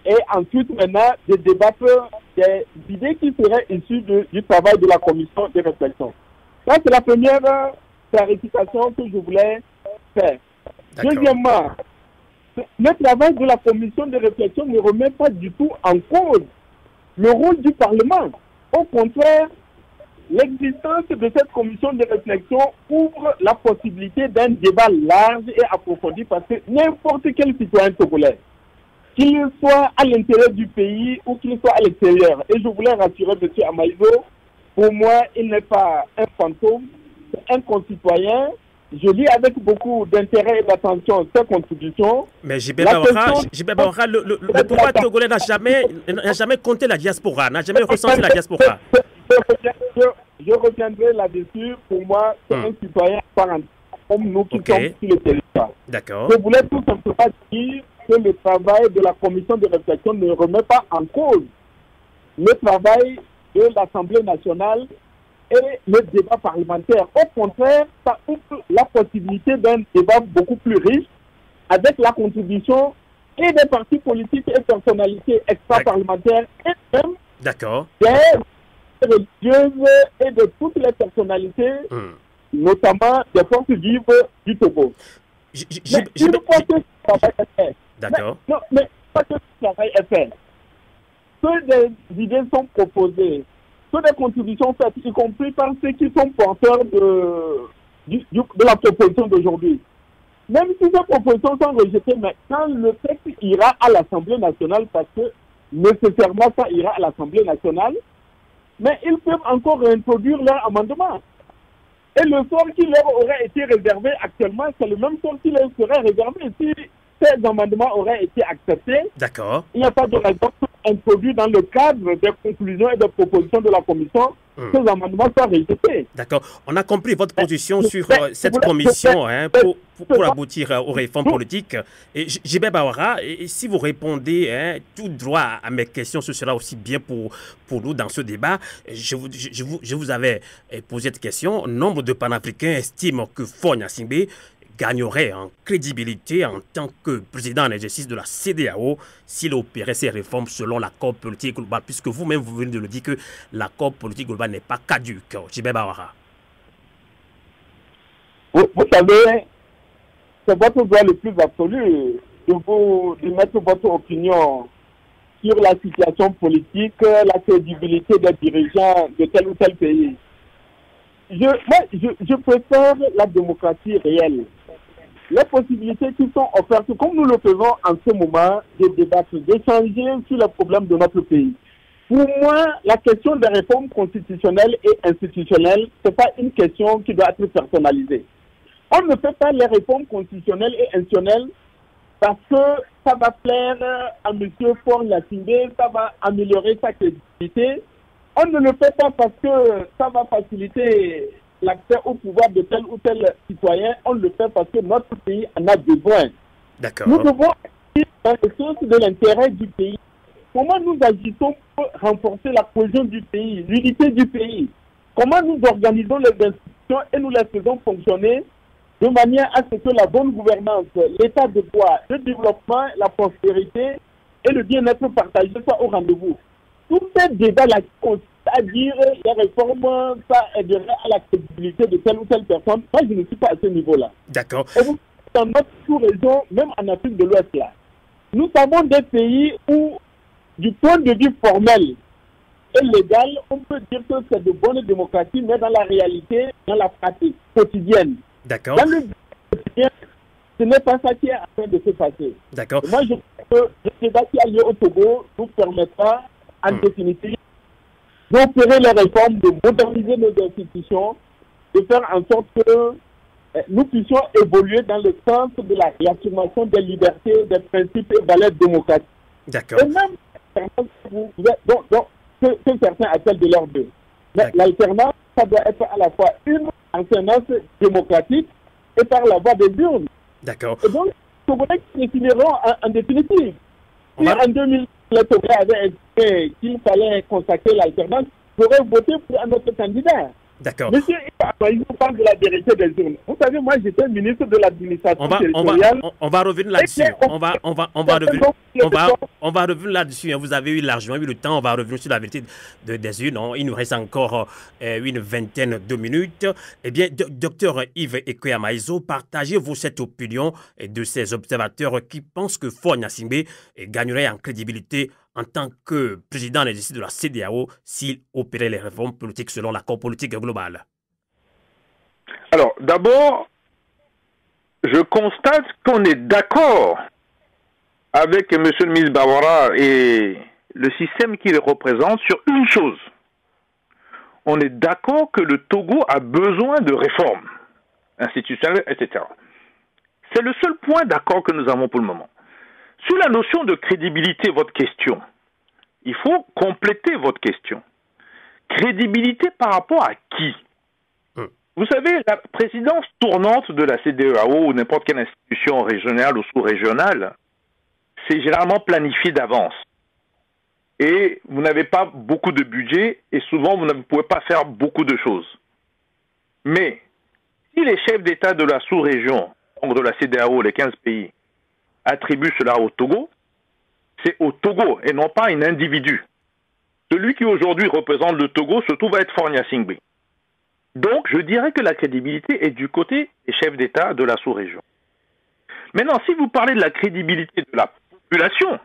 et ensuite maintenant de débattre des idées qui seraient issues du travail de la commission de réflexion. Ça, c'est la première clarification que je voulais faire. Deuxièmement, le travail de la commission de réflexion ne remet pas du tout en cause le rôle du Parlement. Au contraire, l'existence de cette commission de réflexion ouvre la possibilité d'un débat large et approfondi parce que n'importe quel citoyen togolais qu'il soit à l'intérieur du pays ou qu'il soit à l'extérieur. Et je voulais rassurer M. Amaïso, pour moi, il n'est pas un fantôme, c'est un concitoyen. Je lis avec beaucoup d'intérêt et d'attention cette contribution. Mais J.B. Bawara, le pouvoir togolais n'a jamais compté la diaspora, n'a jamais recensé la diaspora. Je reviendrai là-dessus. Pour moi, c'est un citoyen par entière, comme nous qui sommes sur le territoire. D'accord. Je voulais tout simplement dire que le travail de la commission de réflexion ne remet pas en cause le travail de l'Assemblée nationale et le débat parlementaire. Au contraire, ça ouvre la possibilité d'un débat beaucoup plus riche avec la contribution et des partis politiques et personnalités extra-parlementaires et même des religieuses et de toutes les personnalités, notamment des forces vives du Togo. Une fois que ce travail est fait, mais pas que ce travail est fait, que des idées sont proposées, que des contributions faites, y compris par ceux qui sont porteurs de la proposition d'aujourd'hui. Même si ces propositions sont rejetées, mais quand le texte ira à l'Assemblée nationale, parce que nécessairement ça ira à l'Assemblée nationale, mais ils peuvent encore réintroduire leur amendement. Et le sort qui leur aurait été réservé actuellement, c'est le même sort qui leur serait réservé si ces amendements auraient été acceptés. D'accord. Il n'y a pas de raison introduit dans le cadre des conclusions et des propositions de la commission. Ces amendements soient rejetés. D'accord. On a compris votre position sur cette commission pour aboutir aux réformes politiques. Et J.B. Bawara, si vous répondez tout droit à mes questions, ce sera aussi bien pour nous dans ce débat. Je vous avais posé cette question. Nombre de panafricains estiment que Faure Gnassingbé gagnerait en crédibilité en tant que président en exercice de la CEDEAO s'il opérait ces réformes selon l'accord politique global, puisque vous-même vous venez de le dire que l'accord politique global n'est pas caduque. J.B. Bawara. Vous savez, c'est votre droit le plus absolu de mettre votre opinion sur la situation politique, la crédibilité des dirigeants de tel ou tel pays. Je préfère la démocratie réelle. Les possibilités qui sont offertes, comme nous le faisons en ce moment, de débattre, d'échanger sur les problèmes de notre pays. Pour moi, la question des réformes constitutionnelles et institutionnelles, ce n'est pas une question qui doit être personnalisée. On ne fait pas les réformes constitutionnelles et institutionnelles parce que ça va plaire à M. Faure Gnassingbé, ça va améliorer sa crédibilité. On ne le fait pas parce que ça va faciliter l'accès au pouvoir de tel ou tel citoyen. On le fait parce que notre pays en a besoin. D'accord. Nous devons agir dans le sens de l'intérêt du pays. Comment nous agissons pour renforcer la cohésion du pays, l'unité du pays? Comment nous organisons les institutions et nous les faisons fonctionner de manière à ce que la bonne gouvernance, l'état de droit, le développement, la prospérité et le bien-être partagé soient au rendez-vous? Tous ces débats-là consistent à dire les réformes, ça aiderait à la crédibilité de telle ou telle personne. Moi, je ne suis pas à ce niveau-là. D'accord. Et vous, dans notre sous-région, même en Afrique de l'Ouest, là, nous avons des pays où, du point de vue formel et légal, on peut dire que c'est de bonne démocratie, mais dans la réalité, dans la pratique quotidienne. D'accord. Dans le quotidien, ce n'est pas ça qui est en train de se passer. D'accord. Moi, je pense que le débat qui a lieu au Togo nous permettra, en définitive, d'opérer les réformes, de moderniser nos institutions, de faire en sorte que nous puissions évoluer dans le sens de la réaffirmation des libertés, des principes et valeurs démocratiques. D'accord. Et même, que certains appellent de leur deux. Mais l'alternance, ça doit être à la fois une alternance démocratique et par la voie des urnes. D'accord. Et donc, nous définirons en définitive. Si en 2000, les Togolais avaient estimé qu'il fallait consacrer l'alternance, j'aurais voté pour un autre candidat. D'accord. Monsieur, il nous parle de la vérité des urnes. Vous savez, moi, j'étais ministre de l'administration territoriale. On va revenir là-dessus. On va revenir là-dessus. Vous avez eu largement eu le temps. On va revenir sur la vérité des urnes. Il nous reste encore une vingtaine de minutes. Eh bien, docteur Yves Ekoya-Amaïso, partagez-vous cette opinion de ces observateurs qui pensent que Faure Gnassingbé gagnerait en crédibilité en tant que président en exercice de la CEDEAO s'il opérait les réformes politiques selon l'accord politique global? Alors, d'abord, je constate qu'on est d'accord avec M. le ministre Bawara et le système qu'il représente sur une chose. On est d'accord que le Togo a besoin de réformes institutionnelles, etc. C'est le seul point d'accord que nous avons pour le moment. Sur la notion de crédibilité, votre question, il faut compléter votre question. Crédibilité par rapport à qui? Vous savez, la présidence tournante de la CEDEAO ou n'importe quelle institution régionale ou sous-régionale, c'est généralement planifié d'avance. Et vous n'avez pas beaucoup de budget et souvent vous ne pouvez pas faire beaucoup de choses. Mais si les chefs d'État de la sous-région, donc de la CEDEAO, les 15 pays, attribuent cela au Togo, c'est au Togo et non pas un individu. Celui qui aujourd'hui représente le Togo se trouve à être Faure Gnassingbé. Donc je dirais que la crédibilité est du côté des chefs d'État de la sous-région. Maintenant, si vous parlez de la crédibilité de la population,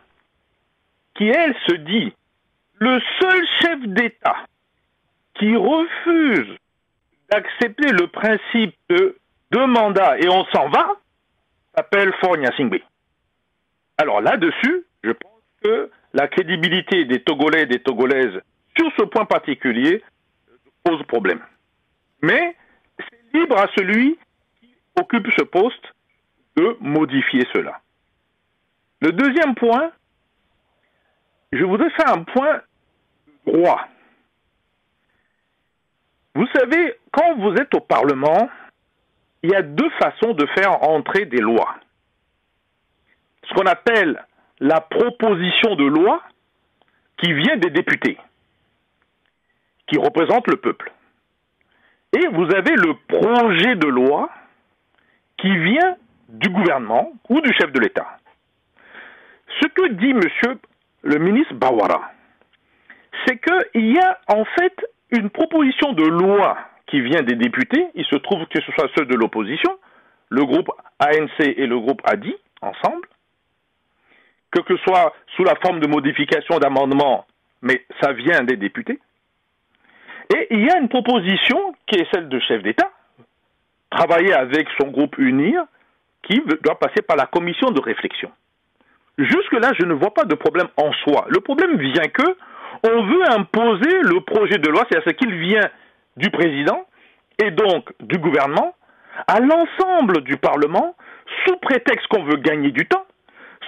qui, elle, se dit, le seul chef d'État qui refuse d'accepter le principe de deux mandats et on s'en va, s'appelle Faure Gnassingbé. Alors là-dessus, je pense que la crédibilité des Togolais et des Togolaises sur ce point particulier pose problème. Mais c'est libre à celui qui occupe ce poste de modifier cela. Le deuxième point, je voudrais faire un point de droit. Vous savez, quand vous êtes au Parlement, il y a deux façons de faire entrer des lois. Ce qu'on appelle la proposition de loi qui vient des députés, qui représentent le peuple. Et vous avez le projet de loi qui vient du gouvernement ou du chef de l'État. Ce que dit monsieur le ministre Bawara, c'est qu'il y a en fait une proposition de loi qui vient des députés, il se trouve que ce soit ceux de l'opposition, le groupe ANC et le groupe ADI, ensemble, que ce soit sous la forme de modification d'amendement, mais ça vient des députés. Et il y a une proposition qui est celle de chef d'État, travailler avec son groupe UNIR, qui doit passer par la commission de réflexion. Jusque-là, je ne vois pas de problème en soi. Le problème vient que on veut imposer le projet de loi, c'est-à-dire qu'il vient du président et donc du gouvernement à l'ensemble du Parlement, sous prétexte qu'on veut gagner du temps,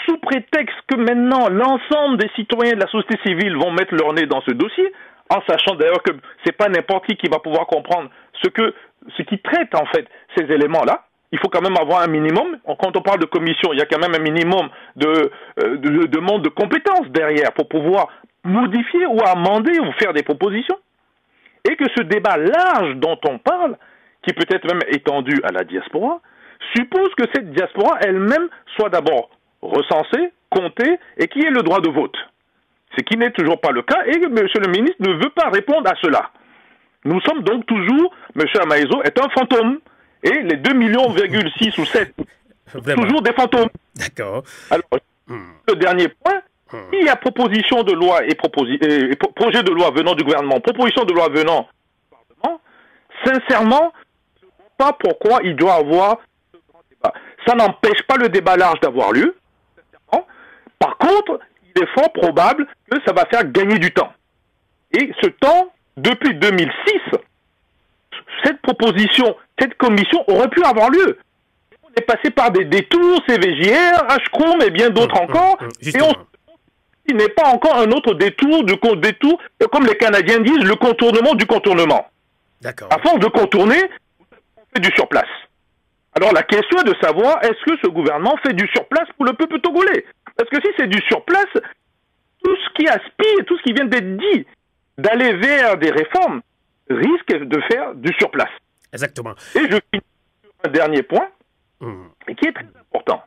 sous prétexte que maintenant l'ensemble des citoyens de la société civile vont mettre leur nez dans ce dossier, en sachant d'ailleurs que c'est pas n'importe qui va pouvoir comprendre ce qui traite en fait ces éléments-là. Il faut quand même avoir un minimum. Quand on parle de commission, il y a quand même un minimum de demande de compétences derrière pour pouvoir modifier ou amender ou faire des propositions. Et que ce débat large dont on parle, qui peut être même étendu à la diaspora, suppose que cette diaspora elle-même soit d'abord recensée, comptée et qui ait le droit de vote. Ce qui n'est toujours pas le cas et M. le ministre ne veut pas répondre à cela. Nous sommes donc toujours, M. Amaezo est un fantôme. Et les 2,6 millions ou 7, toujours des fantômes. D'accord. Alors, le dernier point, il y a proposition de loi et projet de loi venant du gouvernement, proposition de loi venant du Parlement, sincèrement, je ne sais pas pourquoi il doit avoir ce grand débat. Ça n'empêche pas le débat large d'avoir lieu, sincèrement. Par contre, il est fort probable que ça va faire gagner du temps. Et ce temps, depuis 2006, cette proposition, cette commission aurait pu avoir lieu. On est passé par des détours, CVJR, HCROM et bien d'autres encore, et il n'est pas encore un autre détour, comme les Canadiens disent, le contournement du contournement. D'accord. À force de contourner, on fait du surplace. Alors la question est de savoir, est-ce que ce gouvernement fait du surplace pour le peuple togolais? Parce que si c'est du surplace, tout ce qui aspire, tout ce qui vient d'être dit, d'aller vers des réformes, risque de faire du surplace. Exactement. Et je finis sur un dernier point, qui est très important.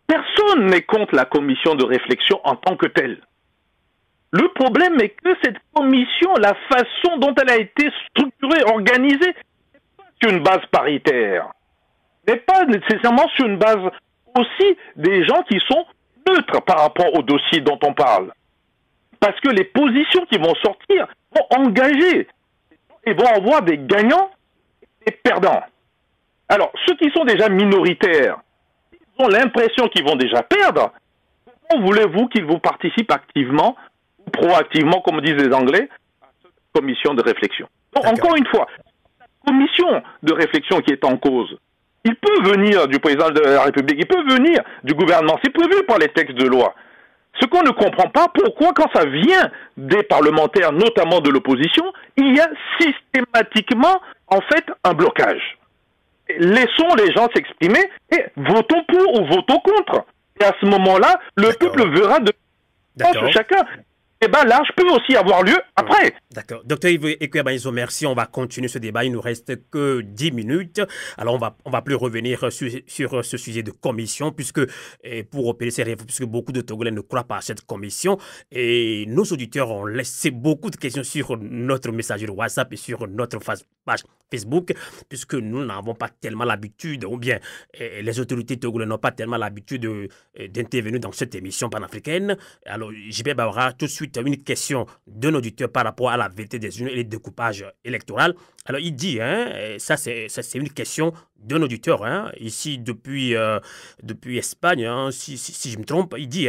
Personne n'est contre la commission de réflexion en tant que telle. Le problème est que cette commission, la façon dont elle a été structurée, organisée, n'est pas sur une base paritaire. N'est pas nécessairement sur une base aussi des gens qui sont neutres par rapport au dossier dont on parle. Parce que les positions qui vont sortir vont engager et vont avoir des gagnants et des perdants. Alors, ceux qui sont déjà minoritaires, ils ont l'impression qu'ils vont déjà perdre, vont comment voulez-vous qu'il vous participe activement ou proactivement, comme disent les Anglais, à cette commission de réflexion? Donc, encore une fois, la commission de réflexion qui est en cause, il peut venir du président de la République, il peut venir du gouvernement, c'est prévu par les textes de loi. Ce qu'on ne comprend pas, pourquoi quand ça vient des parlementaires, notamment de l'opposition, il y a systématiquement, en fait, un blocage. Laissons les gens s'exprimer et votons pour ou votons contre. Et à ce moment-là, le peuple verra de chacun. Les débats larges peuvent aussi avoir lieu après. D'accord. Docteur Yves Ekwebanyizot, merci. On va continuer ce débat. Il nous reste que 10 minutes. Alors, on va plus revenir sur ce sujet de commission, puisque pour opérer ces réformes, puisque beaucoup de Togolais ne croient pas à cette commission. Et nos auditeurs ont laissé beaucoup de questions sur notre messagerie WhatsApp et sur notre page Facebook, puisque nous n'avons pas tellement l'habitude, ou bien les autorités togolaises n'ont pas tellement l'habitude d'intervenir dans cette émission panafricaine. Alors, JB Bawara, tout de suite, une question d'un auditeur par rapport à la vérité des urnes et le découpage électoral. Alors, il dit, ça c'est une question d'un auditeur, ici depuis Espagne, si je me trompe, il dit,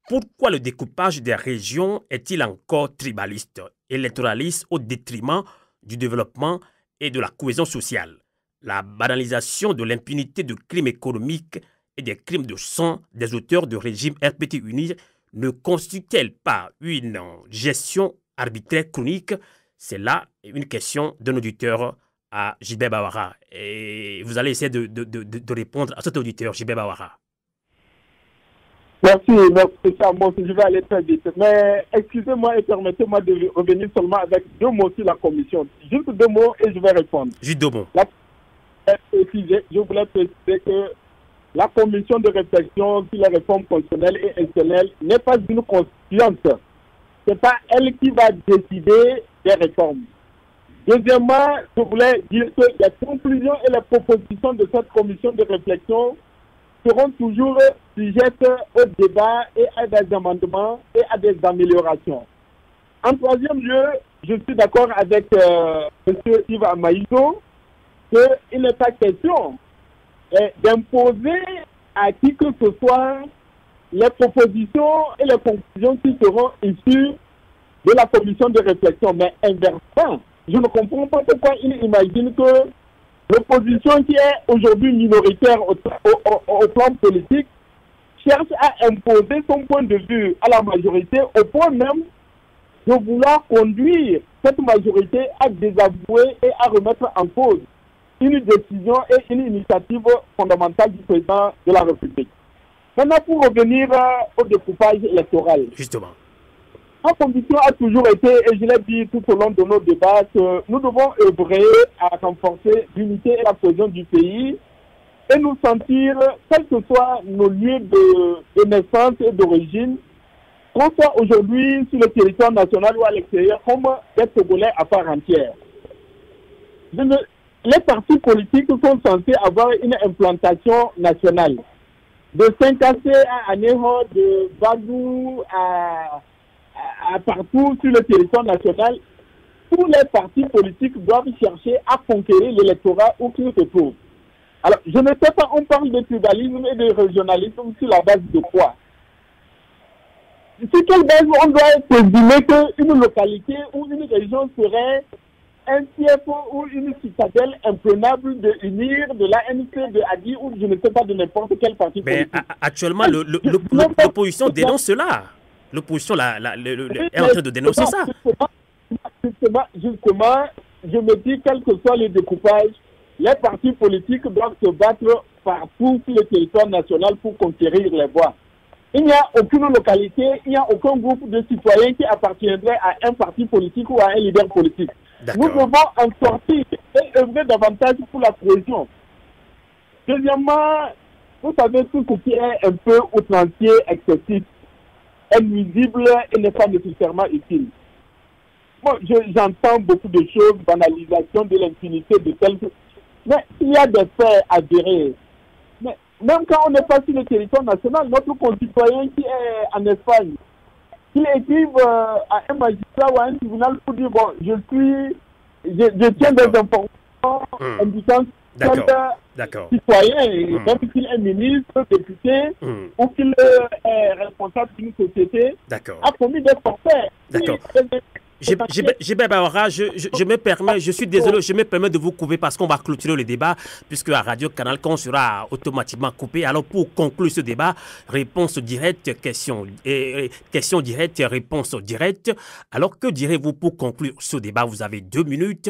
pourquoi le découpage des régions est-il encore tribaliste, électoraliste au détriment du développement et de la cohésion sociale? La banalisation de l'impunité de crimes économiques et des crimes de sang des auteurs de régime RPT uni ne constitue-t-elle pas une gestion arbitraire chronique? C'est là une question d'un auditeur à JB Bawara. Et vous allez essayer de répondre à cet auditeur, JB Bawara. Merci, bon, je vais aller très vite. Mais excusez-moi et permettez-moi de revenir seulement avec 2 mots sur la commission. Juste 2 mots et je vais répondre. Juste 2 mots. Je voulais préciser que la commission de réflexion sur les réformes constitutionnelles et institutionnelles n'est pas une constituante. Ce n'est pas elle qui va décider des réformes. Deuxièmement, je voulais dire que les conclusions et les propositions de cette commission de réflexion seront toujours sujettes au débat et à des amendements et à des améliorations. En troisième lieu, je suis d'accord avec M. Yves Amaïzo qu'il n'est pas question d'imposer à qui que ce soit les propositions et les conclusions qui seront issues de la commission de réflexion. Mais inversement, je ne comprends pas pourquoi il imagine que l'opposition qui est aujourd'hui minoritaire au plan politique cherche à imposer son point de vue à la majorité au point même de vouloir conduire cette majorité à désavouer et à remettre en cause une décision et une initiative fondamentale du président de la République. Maintenant, pour revenir au découpage électoral. Justement. Ma conviction a toujours été, et je l'ai dit tout au long de nos débats, que nous devons œuvrer à renforcer l'unité et la cohésion du pays et nous sentir, quels que soient nos lieux de naissance et d'origine, qu'on soit aujourd'hui sur le territoire national ou à l'extérieur, comme des Togolais à part entière. Les partis politiques sont censés avoir une implantation nationale. De Saint-Cassé à Aného, de Badou à partout sur le territoire national, tous les partis politiques doivent chercher à conquérir l'électorat où qu'ils se trouvent. Alors, je ne sais pas, on parle de tribalisme et de régionalisme sur la base de quoi? Sur quelle base on doit présumer qu'une localité ou une région serait un fief ou une citadelle imprenable de UNIR, de l'ANC, de ADI ou je ne sais pas de n'importe quel parti politique? Mais actuellement, l'opposition dénonce cela. L'opposition est en train de dénoncer ça. Justement, je me dis, quel que soit le découpage, les partis politiques doivent se battre partout sur le territoire national pour conquérir les voix. Il n'y a aucune localité, il n'y a aucun groupe de citoyens qui appartiendrait à un parti politique ou à un leader politique. Nous devons en sortir et œuvrer davantage pour la cohésion. Deuxièmement, vous savez, tout ce qui est un peu outrancier, excessif, est nuisible et n'est pas nécessairement utile. Moi, j'entends beaucoup de choses, banalisation de l'impunité de telles choses. Mais il y a des faits avérés. Mais même quand on n'est pas sur le territoire national, notre concitoyen qui est en Espagne, qu'il écrive à un magistrat ou à un tribunal pour dire, bon, je tiens des informations indiquant seul citoyen, même s'il est ministre, député, ou qu'il est responsable d'une société, a commis des forfaits. D'accord. Gilbert Bawara, je me permets, je suis désolé, je me permets de vous couper parce qu'on va clôturer le débat, puisque à Radio Canal, quand on sera automatiquement coupé. Alors pour conclure ce débat, réponse directe, question directe, réponse directe. Alors que direz-vous pour conclure ce débat? Vous avez 2 minutes.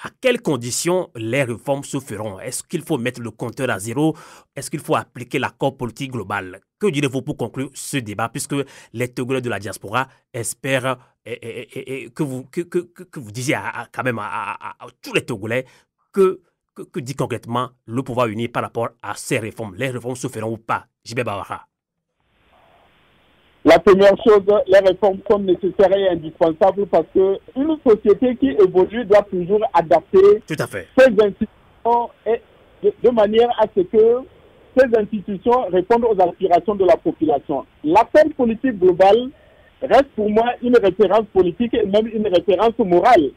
À quelles conditions les réformes se feront? Est-ce qu'il faut mettre le compteur à zéro? Est-ce qu'il faut appliquer l'accord politique global? Que direz-vous pour conclure ce débat, puisque les Togolais de la diaspora espèrent que vous disiez quand même à tous les Togolais que dit concrètement le pouvoir uni par rapport à ces réformes? Les réformes se feront ou pas? Gilbert Bawara. La première chose, les réformes sont nécessaires et indispensables parce qu'une société qui évolue doit toujours adapter ses institutions de manière à ce que ces institutions répondent aux aspirations de la population. L'appel politique global reste pour moi une référence politique et même une référence morale.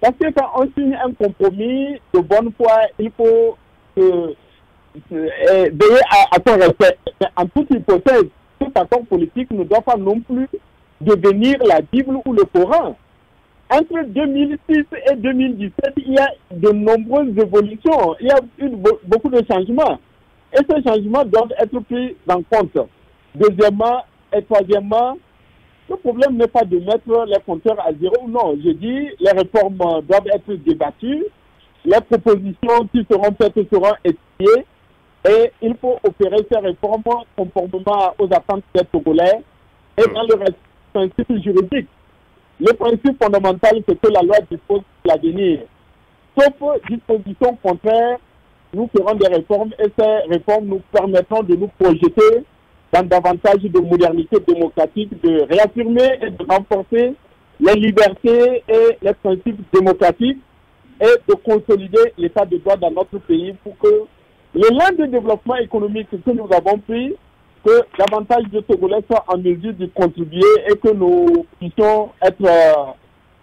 Parce que quand on signe un compromis de bonne foi, il faut veiller à son respect. En toute hypothèse, cet accord politique ne doit pas non plus devenir la Bible ou le Coran. Entre 2006 et 2017, il y a de nombreuses évolutions, il y a eu beaucoup de changements. Et ces changements doivent être pris en compte. Deuxièmement et troisièmement, le problème n'est pas de mettre les compteurs à zéro. Non, je dis les réformes doivent être débattues, les propositions qui seront faites seront étudiées. Et il faut opérer ces réformes conformément aux attentes des Togolais et dans le principe juridique. Le principe fondamental, c'est que la loi dispose de l'avenir. Sauf dispositions contraires, nous ferons des réformes et ces réformes nous permettront de nous projeter dans davantage de modernité démocratique, de réaffirmer et de renforcer les libertés et les principes démocratiques et de consolider l'état de droit dans notre pays pour que l'élan de développement économique que nous avons pris, que davantage de Togolais soient en mesure de contribuer et que nous puissions être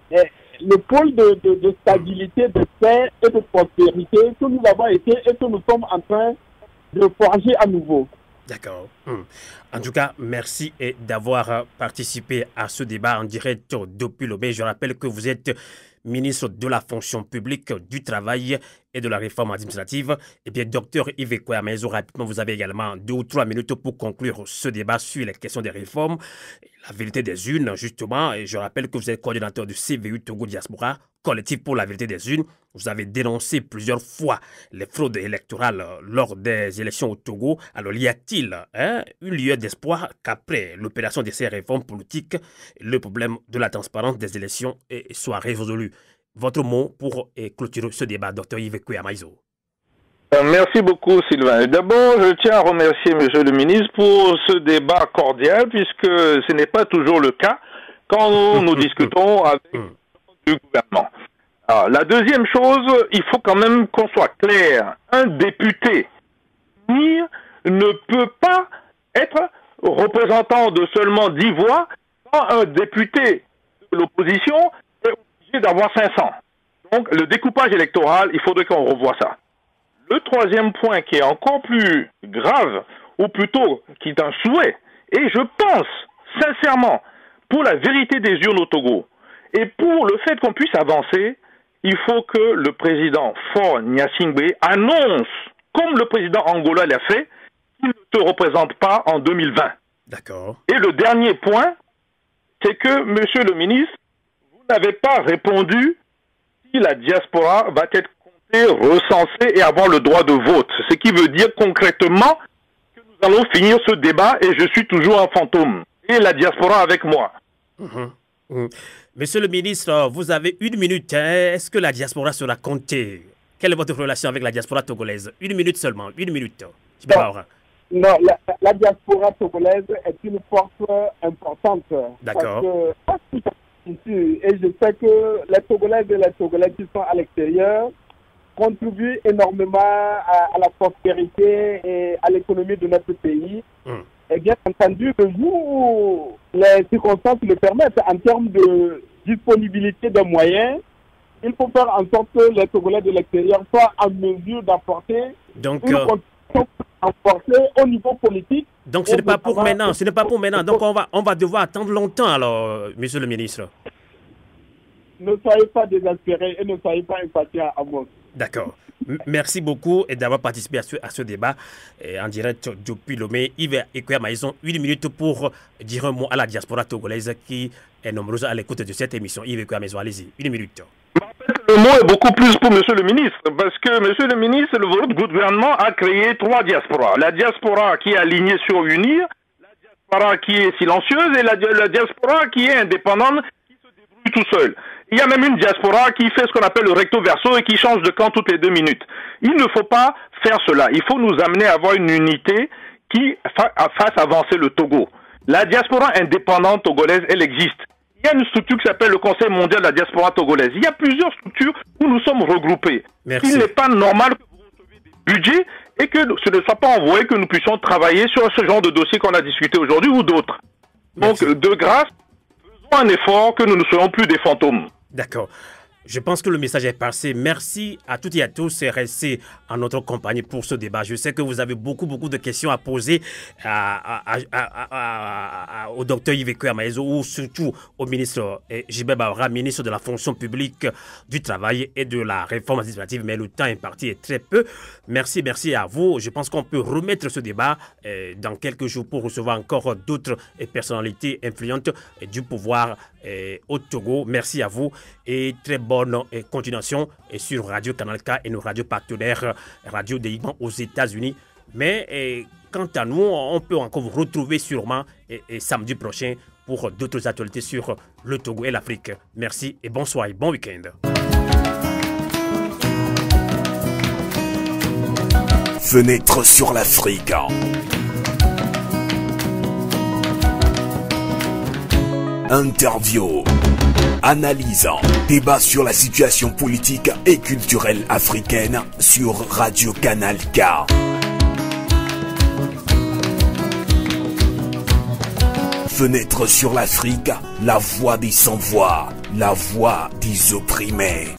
le pôle de stabilité, de paix et de prospérité que nous avons été et que nous sommes en train de forger à nouveau. D'accord. En tout cas, merci d'avoir participé à ce débat en direct depuis l'Obé. Je rappelle que vous êtes ministre de la fonction publique, du travail et de la réforme administrative. Et bien, docteur Yves Kwame-Aïzo, rapidement, vous avez également 2 ou 3 minutes pour conclure ce débat sur les questions des réformes, la vérité des urnes, justement. Et je rappelle que vous êtes coordinateur du CVU Togo Diaspora, collectif pour la vérité des urnes. Vous avez dénoncé plusieurs fois les fraudes électorales lors des élections au Togo. Alors, y a-t-il une lieu d'espoir qu'après l'opération de ces réformes politiques, le problème de la transparence des élections soit résolu? Votre mot pour clôturer ce débat, Dr Yves Kwame-Aïzo. Merci beaucoup, Sylvain. D'abord, je tiens à remercier Monsieur le ministre pour ce débat cordial, puisque ce n'est pas toujours le cas quand nous discutons avec le gouvernement. Alors, la deuxième chose, il faut quand même qu'on soit clair. Un député ne peut pas être représentant de seulement 10 voix quand un député de l'opposition est obligé d'avoir 500. Donc, le découpage électoral, il faudrait qu'on revoie ça. Le troisième point qui est encore plus grave, ou plutôt qui est un souhait, et je pense sincèrement, pour la vérité des urnes au Togo, et pour le fait qu'on puisse avancer, il faut que le président Faure Gnassingbé annonce, comme le président Angola l'a fait, qu'il ne se représente pas en 2020. D'accord. Et le dernier point, c'est que, monsieur le ministre, vous n'avez pas répondu si la diaspora va être recensée et avoir le droit de vote. Ce qui veut dire concrètement que nous allons finir ce débat et je suis toujours un fantôme. Et la diaspora avec moi. Monsieur le ministre, vous avez 1 minute. Est-ce que la diaspora sera comptée? Quelle est votre relation avec la diaspora togolaise? 1 minute seulement, 1 minute. Non, la diaspora togolaise est une force importante. D'accord. Et je sais que les Togolaises et les Togolais qui sont à l'extérieur contribuent énormément à la prospérité et à l'économie de notre pays. Et bien entendu, le jour où les circonstances le permettent, en termes de disponibilité de moyens il faut faire en sorte que les Togolais de l'extérieur soient en mesure d'apporter une contribution renforcée au niveau politique. Donc ce n'est pas pour maintenant, ce n'est pas pour maintenant. Donc on va devoir attendre longtemps alors, monsieur le ministre. Ne soyez pas désespérés et ne soyez pas impatients à moi. D'accord. Merci beaucoup d'avoir participé à ce débat en direct depuis Lomé. Yves Ekoyama, ils ont 8 minutes pour dire un mot à la diaspora togolaise qui est nombreuse à l'écoute de cette émission. Yves Ekoyama, allez-y, 1 minute. Le mot est beaucoup plus pour monsieur le ministre, parce que monsieur le ministre, votre gouvernement a créé 3 diasporas. La diaspora qui est alignée sur UNIR, la diaspora qui est silencieuse et la diaspora qui est indépendante, qui se débrouille tout seul. Il y a même une diaspora qui fait ce qu'on appelle le recto verso et qui change de camp toutes les 2 minutes. Il ne faut pas faire cela. Il faut nous amener à avoir une unité qui fasse avancer le Togo. La diaspora indépendante togolaise, elle existe. Il y a une structure qui s'appelle le Conseil mondial de la diaspora togolaise. Il y a plusieurs structures où nous sommes regroupés. Merci. Il n'est pas normal que vous receviez des budgets et que ce ne soit pas envoyé que nous puissions travailler sur ce genre de dossier qu'on a discuté aujourd'hui ou d'autres. Donc, de grâce, faisons un effort que nous ne soyons plus des fantômes. D'accord. Je pense que le message est passé. Merci à toutes et à tous et restez en notre compagnie pour ce débat. Je sais que vous avez beaucoup de questions à poser au docteur Yves Ekoyama ou surtout au ministre Gilbert Bahora, ministre de la fonction publique, du travail et de la réforme administrative. Mais le temps imparti est très peu. Merci à vous. Je pense qu'on peut remettre ce débat dans quelques jours pour recevoir encore d'autres personnalités influentes du pouvoir au Togo. Merci à vous et très bonne continuation sur Radio Canal K et nos radios partenaires Radio Délignement aux États-Unis. Mais quant à nous, on peut encore vous retrouver sûrement samedi prochain pour d'autres actualités sur le Togo et l'Afrique. Merci et bonsoir et bon week-end. Fenêtre sur l'Afrique. Interview, analyse, débat sur la situation politique et culturelle africaine sur Radio Canal K. Fenêtre sur l'Afrique, la voix des sans-voix, la voix des opprimés.